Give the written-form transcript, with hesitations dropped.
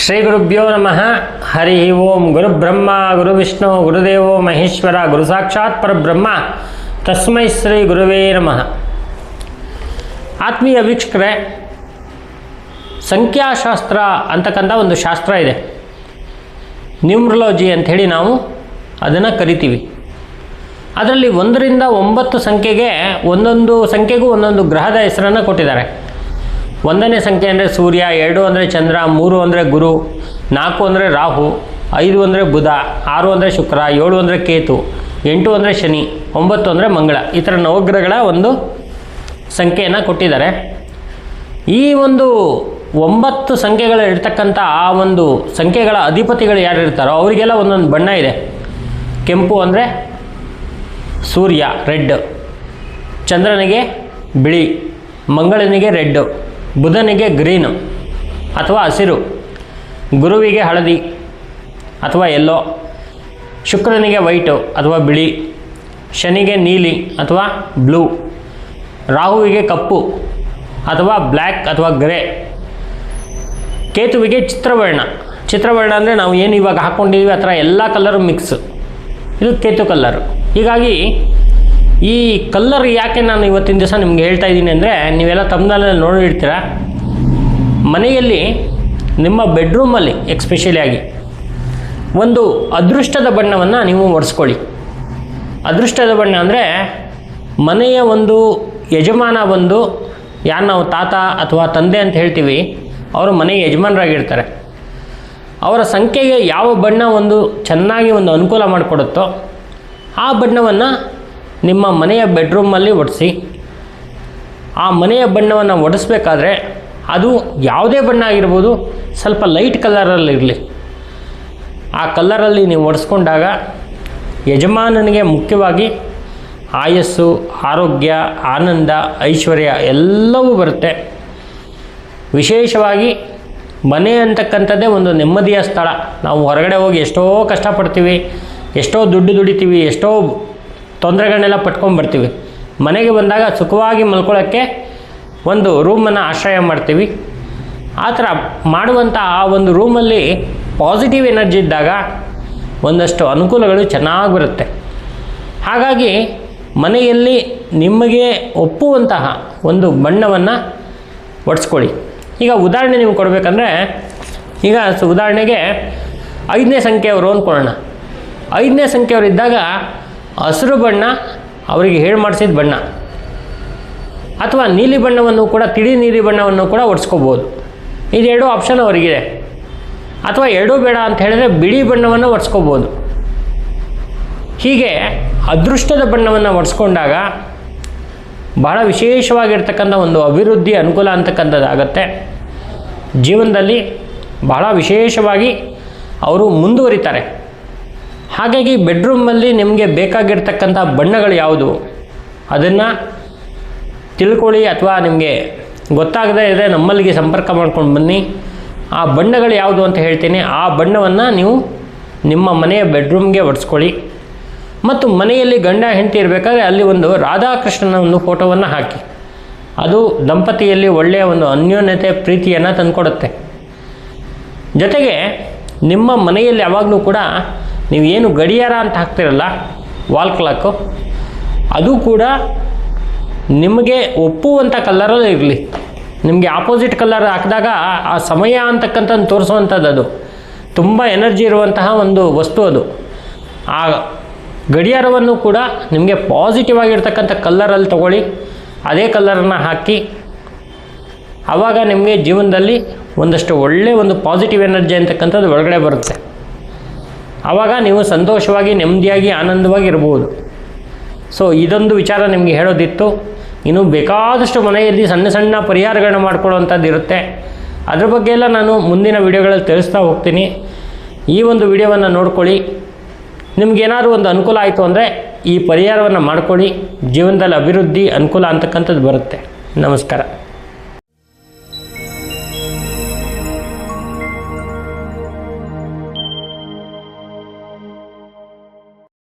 ಶ್ರೀ ಗುರುಭ್ಯೋ ನಮಃ. ಹರಿ ಓಂ. ಗುರುಬ್ರಹ್ಮ ಗುರುವಿಷ್ಣು ಗುರುದೇವೋ ಮಹೇಶ್ವರ ಗುರು ಸಾಕ್ಷಾತ್ ಪರಬ್ರಹ್ಮ ತಸ್ಮೈ ಶ್ರೀ ಗುರುವೇ ನಮಃ. ಆತ್ಮೀಯ ವೀಕ್ಷಕರೇ, ಸಂಖ್ಯಾಶಾಸ್ತ್ರ ಅಂತಕ್ಕಂಥ ಒಂದು ಶಾಸ್ತ್ರ ಇದೆ. ನ್ಯೂಮ್ರಲಜಿ ಅಂಥೇಳಿ ನಾವು ಅದನ್ನು ಕರಿತೀವಿ. ಅದರಲ್ಲಿ 1 ರಿಂದ 9 ಸಂಖ್ಯೆಗೆ ಒಂದೊಂದು ಸಂಖ್ಯೆಗೂ ಒಂದೊಂದು ಗ್ರಹದ ಹೆಸರನ್ನು ಕೊಟ್ಟಿದ್ದಾರೆ. 1ನೇ ಸಂಖ್ಯೆ ಅಂದರೆ ಸೂರ್ಯ, 2 ಅಂದರೆ ಚಂದ್ರ, 3 ಅಂದರೆ ಗುರು, 4 ಅಂದರೆ ರಾಹು, 5 ಅಂದರೆ ಬುಧ, 6 ಅಂದರೆ ಶುಕ್ರ, 7 ಅಂದರೆ ಕೇತು, 8 ಅಂದರೆ ಶನಿ, 9 ಅಂದರೆ ಮಂಗಳ. ಈ ಥರ ನವಗ್ರಹಗಳ ಒಂದು ಸಂಖ್ಯೆಯನ್ನು ಕೊಟ್ಟಿದ್ದಾರೆ. ಈ ಒಂದು 9 ಸಂಖ್ಯೆಗಳು ಇರ್ತಕ್ಕಂಥ ಆ ಒಂದು ಸಂಖ್ಯೆಗಳ ಅಧಿಪತಿಗಳು ಯಾರು ಇರ್ತಾರೋ ಅವರಿಗೆಲ್ಲ ಒಂದೊಂದು ಬಣ್ಣ ಇದೆ. ಕೆಂಪು ಅಂದರೆ ಸೂರ್ಯ, ರೆಡ್. ಚಂದ್ರನಿಗೆ ಬಿಳಿ, ಮಂಗಳನಿಗೆ ರೆಡ್ಡು, ಬುಧನಿಗೆ ಗ್ರೀನು ಅಥವಾ ಹಸಿರು, ಗುರುವಿಗೆ ಹಳದಿ ಅಥವಾ ಯೆಲ್ಲೋ, ಶುಕ್ರನಿಗೆ ವೈಟು ಅಥವಾ ಬಿಳಿ, ಶನಿಗೆ ನೀಲಿ ಅಥವಾ ಬ್ಲೂ, ರಾಹುವಿಗೆ ಕಪ್ಪು ಅಥವಾ ಬ್ಲ್ಯಾಕ್ ಅಥವಾ ಗ್ರೇ, ಕೇತುವಿಗೆ ಚಿತ್ರವರ್ಣ. ಚಿತ್ರವರ್ಣ ಅಂದರೆ ನಾವು ಏನು ಇವಾಗ ಹಾಕ್ಕೊಂಡಿದ್ದೀವಿ ಆ ಥರ ಎಲ್ಲ ಕಲರು ಮಿಕ್ಸ್, ಇದು ಕೇತು ಕಲ್ಲರು. ಹೀಗಾಗಿ ಈ ಕಲ್ಲರ್ ಯಾಕೆ ನಾನು ಇವತ್ತಿನ ದಿವಸ ನಿಮ್ಗೆ ಹೇಳ್ತಾ ಇದ್ದೀನಿ ಅಂದರೆ, ನೀವೆಲ್ಲ ತಮ್ಮನಲ್ಲಿ ನೋಡಿರ್ತೀರ, ಮನೆಯಲ್ಲಿ ನಿಮ್ಮ ಬೆಡ್ರೂಮಲ್ಲಿ ಎಕ್ಸ್ಪೆಷಲಿ ಆಗಿ ಒಂದು ಅದೃಷ್ಟದ ಬಣ್ಣವನ್ನು ನೀವು ಒರೆಸ್ಕೊಳ್ಳಿ. ಅದೃಷ್ಟದ ಬಣ್ಣ ಅಂದರೆ ಮನೆಯ ಒಂದು ಯಜಮಾನ ಬಂದು ಯಾರು ನಾವು ತಾತ ಅಥವಾ ತಂದೆ ಅಂತ ಹೇಳ್ತೀವಿ, ಅವರು ಮನೆಯ ಯಜಮಾನರಾಗಿರ್ತಾರೆ. ಅವರ ಸಂಖ್ಯೆಗೆ ಯಾವ ಬಣ್ಣ ಒಂದು ಚೆನ್ನಾಗಿ ಒಂದು ಅನುಕೂಲ ಮಾಡಿಕೊಡುತ್ತೋ ಆ ಬಣ್ಣವನ್ನು ನಿಮ್ಮ ಮನೆಯ ಬೆಡ್ರೂಮಲ್ಲಿ ಒಡಿಸಿ. ಆ ಮನೆಯ ಬಣ್ಣವನ್ನು ಒಡಿಸ್ಬೇಕಾದ್ರೆ ಅದು ಯಾವುದೇ ಬಣ್ಣ ಆಗಿರ್ಬೋದು, ಸ್ವಲ್ಪ ಲೈಟ್ ಕಲರಲ್ಲಿರಲಿ. ಆ ಕಲರಲ್ಲಿ ನೀವು ಒಡಿಸ್ಕೊಂಡಾಗ ಯಜಮಾನನಿಗೆ ಮುಖ್ಯವಾಗಿ ಆಯಸ್ಸು, ಆರೋಗ್ಯ, ಆನಂದ, ಐಶ್ವರ್ಯ ಎಲ್ಲವೂ ಬರುತ್ತೆ. ವಿಶೇಷವಾಗಿ ಮನೆ ಅಂತಕ್ಕಂಥದ್ದೇ ಒಂದು ನೆಮ್ಮದಿಯ ಸ್ಥಳ. ನಾವು ಹೊರಗಡೆ ಹೋಗಿ ಎಷ್ಟೋ ಕಷ್ಟಪಡ್ತೀವಿ, ಎಷ್ಟೋ ದುಡ್ಡು ದುಡಿತೀವಿ, ಎಷ್ಟೋ ತೊಂದರೆಗಳನ್ನೆಲ್ಲ ಪಟ್ಕೊಂಡ್ಬರ್ತೀವಿ. ಮನೆಗೆ ಬಂದಾಗ ಸುಖವಾಗಿ ಮಲ್ಕೊಳ್ಳೋಕ್ಕೆ ಒಂದು ರೂಮನ್ನು ಆಶ್ರಯ ಮಾಡ್ತೀವಿ. ಆ ಥರ ಮಾಡುವಂಥ ಆ ಒಂದು ರೂಮಲ್ಲಿ ಪಾಸಿಟಿವ್ ಎನರ್ಜಿ ಇದ್ದಾಗ ಒಂದಷ್ಟು ಅನುಕೂಲಗಳು ಚೆನ್ನಾಗಿ ಬರುತ್ತೆ. ಹಾಗಾಗಿ ಮನೆಯಲ್ಲಿ ನಿಮಗೆ ಒಪ್ಪುವಂತಹ ಒಂದು ಬಣ್ಣವನ್ನು ಒಡಿಸ್ಕೊಳ್ಳಿ. ಈಗ ಉದಾಹರಣೆ ನಿಮ್ಗೆ ಕೊಡಬೇಕಂದ್ರೆ, ಈಗ ಉದಾಹರಣೆಗೆ 5ನೇ ಸಂಖ್ಯೆಯವರು ಅಂದ್ಕೊಳ್ಳೋಣ. 5ನೇ ಸಂಖ್ಯೆಯವರು ಇದ್ದಾಗ ಹಸಿರು ಬಣ್ಣ ಅವರಿಗೆ ಹೇಳಿ ಮಾಡಿಸಿದ ಬಣ್ಣ, ಅಥವಾ ನೀಲಿ ಬಣ್ಣವನ್ನು ಕೂಡ, ತಿಳಿ ನೀಲಿ ಬಣ್ಣವನ್ನು ಕೂಡ ಒಡಿಸ್ಕೋಬೋದು. ಇದು 2 ಆಪ್ಷನ್ ಅವರಿಗಿದೆ. ಅಥವಾ 2 ಬೇಡ ಅಂತ ಹೇಳಿದ್ರೆ ಬಿಳಿ ಬಣ್ಣವನ್ನು ಒಡಿಸ್ಕೋಬೋದು. ಹೀಗೆ ಅದೃಷ್ಟದ ಬಣ್ಣವನ್ನು ಒಡಿಸ್ಕೊಂಡಾಗ ಬಹಳ ವಿಶೇಷವಾಗಿರ್ತಕ್ಕಂಥ ಒಂದು ಅಭಿವೃದ್ಧಿ ಅನುಕೂಲ ಅಂತಕ್ಕಂಥದ್ದಾಗತ್ತೆ. ಜೀವನದಲ್ಲಿ ಬಹಳ ವಿಶೇಷವಾಗಿ ಅವರು ಮುಂದುವರಿತಾರೆ. ಹಾಗಾಗಿ ಬೆಡ್ರೂಮಲ್ಲಿ ನಿಮಗೆ ಬೇಕಾಗಿರ್ತಕ್ಕಂಥ ಬಣ್ಣಗಳು ಯಾವುದು ಅದನ್ನು ತಿಳ್ಕೊಳ್ಳಿ, ಅಥವಾ ನಿಮಗೆ ಗೊತ್ತಾಗದೇ ಇದ್ದರೆ ನಮ್ಮಲ್ಲಿಗೆ ಸಂಪರ್ಕ ಮಾಡ್ಕೊಂಡು ಬನ್ನಿ. ಆ ಬಣ್ಣಗಳು ಯಾವುದು ಅಂತ ಹೇಳ್ತೀನಿ. ಆ ಬಣ್ಣವನ್ನು ನೀವು ನಿಮ್ಮ ಮನೆಯ ಬೆಡ್ರೂಮ್ಗೆ ಒಡಿಸ್ಕೊಳ್ಳಿ. ಮತ್ತು ಮನೆಯಲ್ಲಿ ಗಂಡ ಹೆಂಡತಿ ಇರಬೇಕಾದ್ರೆ ಅಲ್ಲಿ ಒಂದು ರಾಧಾಕೃಷ್ಣನ ಒಂದು ಫೋಟೋವನ್ನು ಹಾಕಿ. ಅದು ದಂಪತಿಯಲ್ಲಿ ಒಳ್ಳೆಯ ಒಂದು ಅನ್ಯೋನ್ಯತೆ, ಪ್ರೀತಿಯನ್ನು ತಂದುಕೊಡುತ್ತೆ. ಜೊತೆಗೆ ನಿಮ್ಮ ಮನೆಯಲ್ಲಿ ಯಾವಾಗಲೂ ಕೂಡ ನೀವು ಏನು ಗಡಿಯಾರ ಅಂತ ಹಾಕ್ತಿರಲ್ಲ, ವಾಲ್ ಕ್ಲಾಕು, ಅದು ಕೂಡ ನಿಮಗೆ ಒಪ್ಪುವಂಥ ಕಲರಲ್ಲಿ ಇರಲಿ. ನಿಮಗೆ ಆಪೋಸಿಟ್ ಕಲರ್ ಹಾಕಿದಾಗ ಆ ಸಮಯ ಅಂತಕ್ಕಂಥದ್ದು ತೋರಿಸುವಂಥದ್ದು, ಅದು ತುಂಬ ಎನರ್ಜಿ ಇರುವಂತಹ ಒಂದು ವಸ್ತು. ಅದು ಆ ಗಡಿಯಾರವನ್ನು ಕೂಡ ನಿಮಗೆ ಪಾಸಿಟಿವ್ ಆಗಿರ್ತಕ್ಕಂಥ ಕಲ್ಲರಲ್ಲಿ ತಗೊಳ್ಳಿ, ಅದೇ ಕಲ್ಲರನ್ನು ಹಾಕಿ. ಆವಾಗ ನಿಮಗೆ ಜೀವನದಲ್ಲಿ ಒಂದಷ್ಟು ಒಳ್ಳೆಯ ಒಂದು ಪಾಸಿಟಿವ್ ಎನರ್ಜಿ ಅಂತಕ್ಕಂಥದ್ದು ಒಳಗಡೆ ಬರುತ್ತೆ. ಆವಾಗ ನೀವು ಸಂತೋಷವಾಗಿ, ನೆಮ್ಮದಿಯಾಗಿ, ಆನಂದವಾಗಿ ಇರ್ಬೋದು. ಸೊ ಇದೊಂದು ವಿಚಾರ ನಿಮಗೆ ಹೇಳೋದಿತ್ತು. ಇನ್ನು ಬೇಕಾದಷ್ಟು ಮನೆಯಲ್ಲಿ ಸಣ್ಣ ಸಣ್ಣ ಪರಿಹಾರಗಳನ್ನ ಮಾಡ್ಕೊಳ್ಳೋವಂಥದ್ದು ಇರುತ್ತೆ. ಅದ್ರ ಬಗ್ಗೆ ಎಲ್ಲ ನಾನು ಮುಂದಿನ ವಿಡಿಯೋಗಳಲ್ಲಿ ತಿಳಿಸ್ತಾ ಹೋಗ್ತೀನಿ. ಈ ಒಂದು ವಿಡಿಯೋವನ್ನು ನೋಡ್ಕೊಳ್ಳಿ. ನಿಮಗೇನಾದ್ರು ಒಂದು ಅನುಕೂಲ ಆಯಿತು ಅಂದರೆ ಈ ಪರಿಹಾರವನ್ನು ಮಾಡ್ಕೊಳ್ಳಿ. ಜೀವನದಲ್ಲಿ ಅಭಿವೃದ್ಧಿ, ಅನುಕೂಲ ಅಂತಕ್ಕಂಥದ್ದು ಬರುತ್ತೆ. ನಮಸ್ಕಾರ.